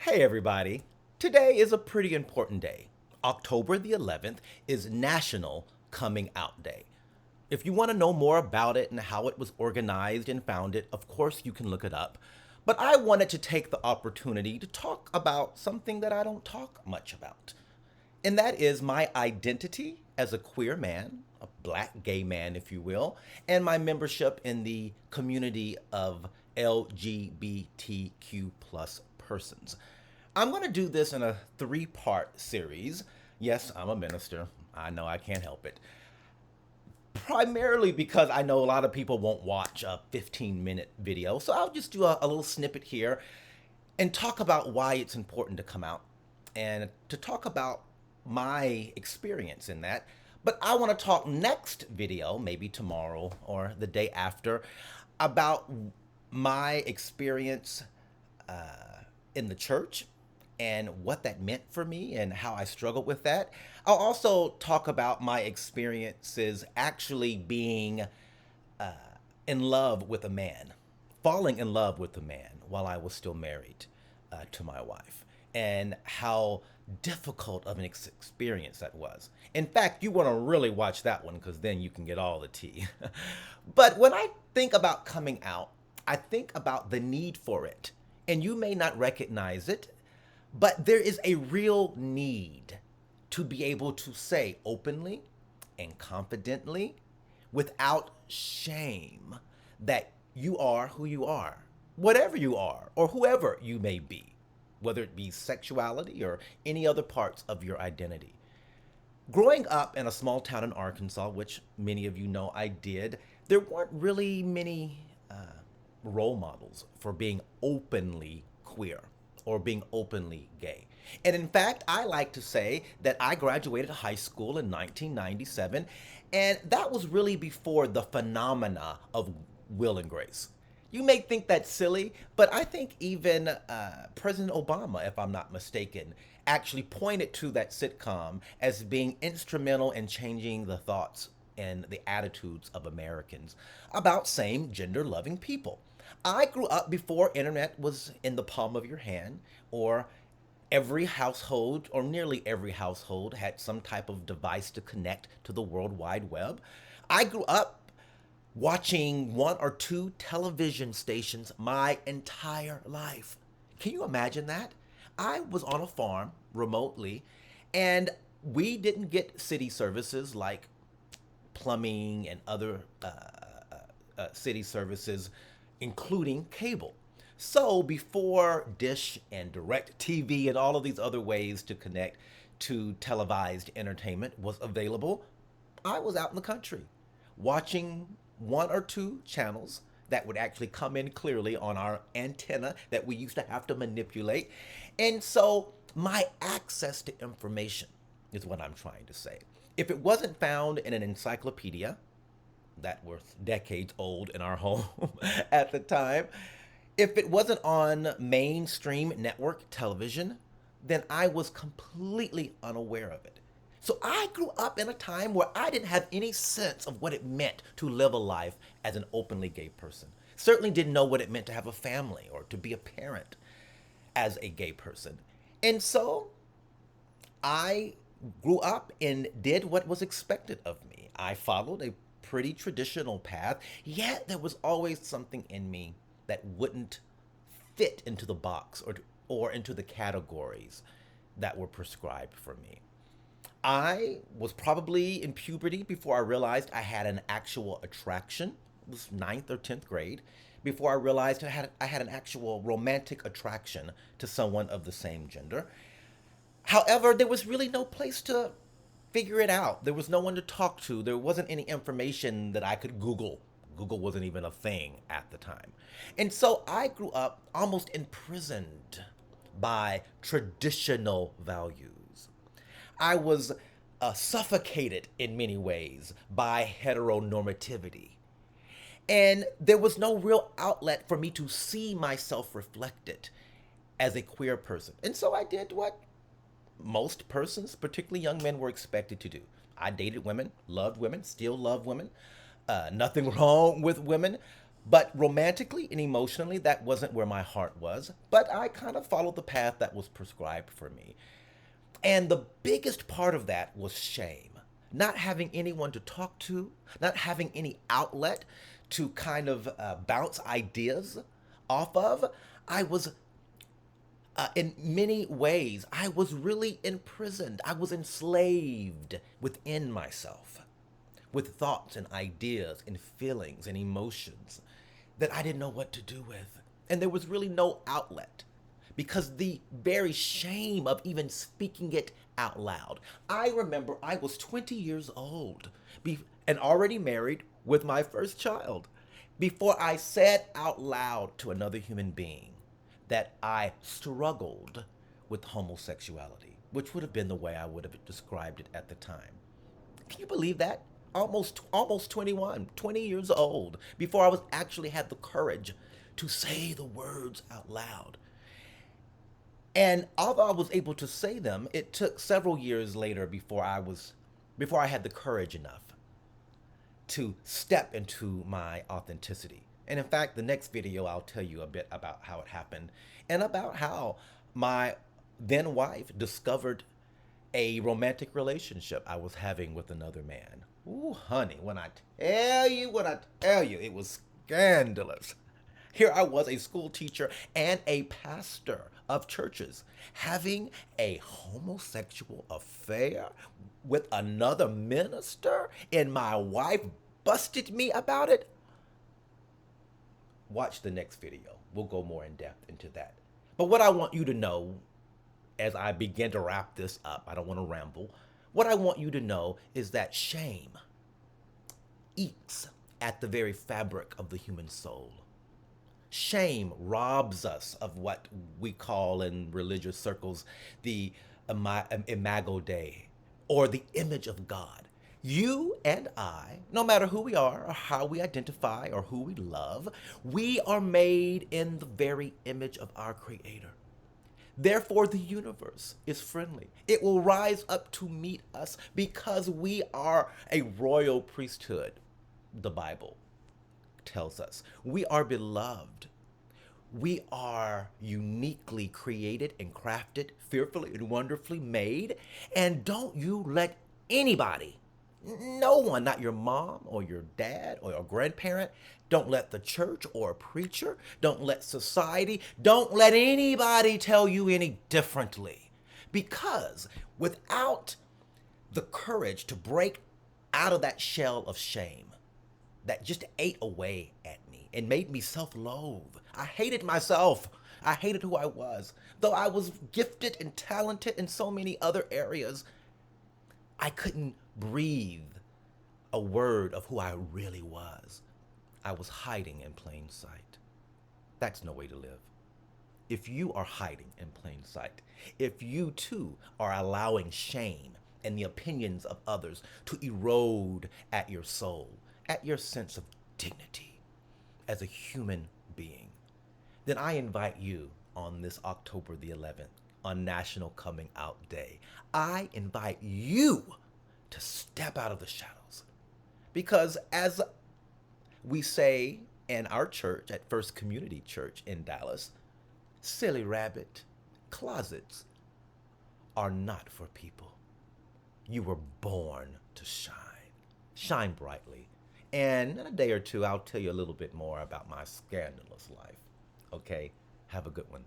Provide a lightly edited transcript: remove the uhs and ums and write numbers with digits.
Hey everybody. Today is a pretty important day. October the 11th is National Coming Out Day. If you want to know more about it and how it was organized and founded, of course you can look it up. But I wanted to take the opportunity to talk about something that I don't talk much about. And that is my identity as a queer man, a black gay man, if you will, and my membership in the community of LGBTQ plus persons. I'm going to do this in a three-part series. Yes, I'm a minister. I know I can't help it. Primarily because I know a lot of people won't watch a 15-minute video. So I'll just do a little snippet here and talk about why it's important to come out and to talk about my experience in that. But I want to talk next video, maybe tomorrow or the day after, about my experience in the church and what that meant for me and how I struggled with that. I'll also talk about my experiences actually being in love with a man, falling in love with a man while I was still married to my wife, and how difficult of an experience that was. In fact, you want to really watch that one because then you can get all the tea. But when I think about coming out, I think about the need for it. And you may not recognize it, but there is a real need to be able to say openly and confidently, without shame, that you are who you are, whatever you are, or whoever you may be, whether it be sexuality or any other parts of your identity. Growing up in a small town in Arkansas, which many of you know I did, there weren't really many role models for being openly queer or being openly gay. And in fact, I like to say that I graduated high school in 1997, and that was really before the phenomena of Will and Grace. You may think that's silly, but I think even President Obama, if I'm not mistaken, actually pointed to that sitcom as being instrumental in changing the thoughts and the attitudes of Americans about same gender loving people. I grew up before internet was in the palm of your hand, or every household, or nearly every household, had some type of device to connect to the World Wide Web. I grew up watching one or two television stations my entire life. Can you imagine that? I was on a farm remotely, and we didn't get city services like plumbing and other city services, including cable. So before Dish and Direct TV and all of these other ways to connect to televised entertainment was available, I was out in the country watching one or two channels that would actually come in clearly on our antenna that we used to have to manipulate. And so my access to information is what I'm trying to say. If it wasn't found in an encyclopedia that was decades old in our home at the time, if it wasn't on mainstream network television, then I was completely unaware of it. So I grew up in a time where I didn't have any sense of what it meant to live a life as an openly gay person. Certainly didn't know what it meant to have a family or to be a parent as a gay person. And so I grew up and did what was expected of me. I followed a pretty traditional path, yet there was always something in me that wouldn't fit into the box or into the categories that were prescribed for me. I was probably in puberty before I realized I had an actual attraction. It was ninth or 10th grade before I realized I had an actual romantic attraction to someone of the same gender. However, there was really no place to figure it out. There was no one to talk to. There wasn't any information that I could Google. Google wasn't even a thing at the time. And so I grew up almost imprisoned by traditional values. I was suffocated in many ways by heteronormativity. And there was no real outlet for me to see myself reflected as a queer person. And so I did what most persons, particularly young men, were expected to do. I dated women, loved women, still love women. Nothing wrong with women. But romantically and emotionally, that wasn't where my heart was. But I kind of followed the path that was prescribed for me. And the biggest part of that was shame. Not having anyone to talk to, not having any outlet to kind of bounce ideas off of. I was, in many ways, I was really imprisoned. I was enslaved within myself with thoughts and ideas and feelings and emotions that I didn't know what to do with. And there was really no outlet because the very shame of even speaking it out loud. I remember I was 20 years old and already married with my first child before I said out loud to another human being that I struggled with homosexuality, which would have been the way I would have described it at the time. Can you believe that? Almost 21, 20 years old before I was actually had the courage to say the words out loud. And although I was able to say them, it took several years later before I had the courage enough to step into my authenticity. And in fact, the next video I'll tell you a bit about how it happened and about how my then wife discovered a romantic relationship I was having with another man. Ooh, honey, when I tell you, it was scandalous. Here I was, a school teacher and a pastor of churches, having a homosexual affair with another minister, and my wife busted me about it. Watch the next video. We'll go more in depth into that. But what I want you to know as I begin to wrap this up, I don't want to ramble. What I want you to know is that shame eats at the very fabric of the human soul. Shame robs us of what we call in religious circles the imago Dei, or the image of God. You and I, no matter who we are or how we identify or who we love, we are made in the very image of our Creator. Therefore, the universe is friendly. It will rise up to meet us because we are a royal priesthood, the Bible tells us. We are beloved. We are uniquely created and crafted, fearfully and wonderfully made. And don't you let anybody, no one, not your mom or your dad or your grandparent, don't let the church or a preacher, don't let society, don't let anybody tell you any differently. Because without the courage to break out of that shell of shame that just ate away at me and made me self-loathe, I hated myself. I hated who I was. Though I was gifted and talented in so many other areas, I couldn't breathe a word of who I really was. I was hiding in plain sight. That's no way to live. If you are hiding in plain sight, if you too are allowing shame and the opinions of others to erode at your soul, at your sense of dignity as a human being, then I invite you on this October the 11th, on National Coming Out Day, I invite you to step out of the shadows. Because as we say in our church, at First Community Church in Dallas, silly rabbit, closets are not for people. You were born to shine. Shine brightly. And in a day or two, I'll tell you a little bit more about my scandalous life. Okay? Have a good one.